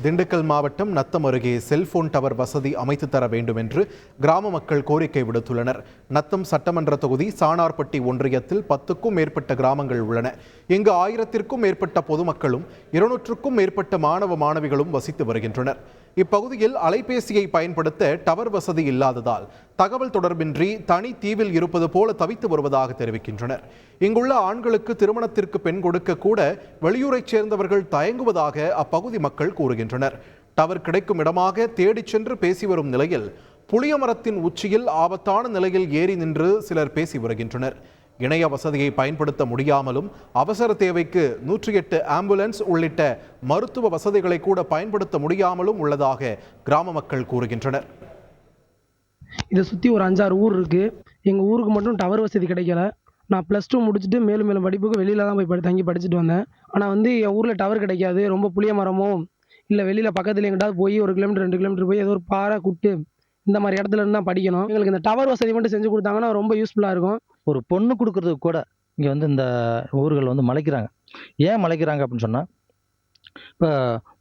திண்டுக்கல் மாவட்டம் நத்தம் அருகே cellphone tower வசதி அமைத்து தர வேண்டும் என்று கிராம மக்கள் கோரிக்கை விடுத்துள்ளனர். நத்தம் சட்டமன்ற தொகுதி சாணார்பட்டி ஒன்றியத்தில் 10க்கும் மேற்பட்ட கிராமங்கள் உள்ளன. இங்கு 1000க்கும் மேற்பட்ட பொதுமக்களும் 200க்கும் மேற்பட்ட மாணவ மாணவிகளும் வசித்து வருகின்றனர். இப்பகுதியில் அலைபேசியை பயன்படுத்த டவர் வசதி இல்லாததால் தகவல் தொடர்பின்றி தனி தீவில் இருப்பது போல தவித்து வருவதாக தெரிவிக்கின்றனர். இங்குள்ள ஆண்களுக்கு திருமணத்திற்கு பெண் கொடுக்க கூட வெளியூரைச் சேர்ந்தவர்கள் தயங்குவதாக அப்பகுதி மக்கள் கூறுகின்றனர். டவர் கிடைக்கும் இடமாக தேடிச் சென்று பேசி வரும் நிலையில் புளியமரத்தின் உச்சியில் ஆபத்தான நிலையில் ஏறி நின்று சிலர் பேசி வருகின்றனர். இணைய வசதியை பயன்படுத்த முடியாமலும் அவசர தேவைக்கு 108 ஆம்புலன்ஸ் உள்ளிட்ட மருத்துவ வசதிகளை கூட பயன்படுத்த முடியாமலும் உள்ளதாக கிராம மக்கள் கூறுகின்றனர். இதை சுற்றி ஒரு 5-6 ஊர் இருக்குது. எங்கள் ஊருக்கு மட்டும் டவர் வசதி கிடைக்கல. நான் +2 முடிச்சுட்டு மேலும் படிப்புக்கு வெளியில் தான் போய் தங்கி படிச்சுட்டு வந்தேன். ஆனால் என் ஊரில் டவர் கிடைக்காது. ரொம்ப புளிய மரமோ இல்லை வெளியில் பக்கத்தில் எங்கிட்டாவது போய் 1 கிலோமீட்டர் 2 கிலோமீட்டர் போய் ஏதோ ஒரு பாறை குட்டு இந்த மாதிரி இடத்துல இருந்து தான் படிக்கணும். எங்களுக்கு இந்த டவர் வசதி மட்டும் செஞ்சு கொடுத்தாங்கன்னா ரொம்ப யூஸ்ஃபுல்லாக இருக்கும். ஒரு பொண்ணு கொடுக்கறதுக்கு கூட இங்கே இந்த ஊர்கள் மலைக்கிறாங்க. ஏன் மலைக்கிறாங்க அப்படின்னு சொன்னால், இப்போ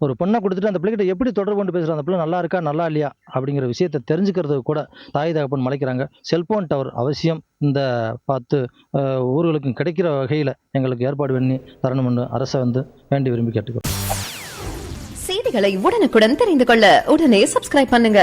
ஒரு பொண்ணை கொடுத்துட்டு அந்த பிள்ளைகிட்ட எப்படி தொடர்பு கொண்டு பேசுகிறாங்க, அந்த பிள்ளை நல்லா இருக்கா நல்லா இல்லையா அப்படிங்கிற விஷயத்தை தெரிஞ்சுக்கிறதுக்கு கூட தாய் தகப்பன் மலைக்கிறாங்க. செல்போன் டவர் அவசியம் இந்த 10 ஊர்களுக்கும் கிடைக்கிற வகையில் எங்களுக்கு ஏற்பாடு பண்ணி தரணும் என்று அரசை வேண்டி விரும்பி கேட்டுக்கிறோம். செய்திகளை உடனுக்குடன் தெரிந்து கொள்ள உடனே சப்ஸ்கிரைப் பண்ணுங்க.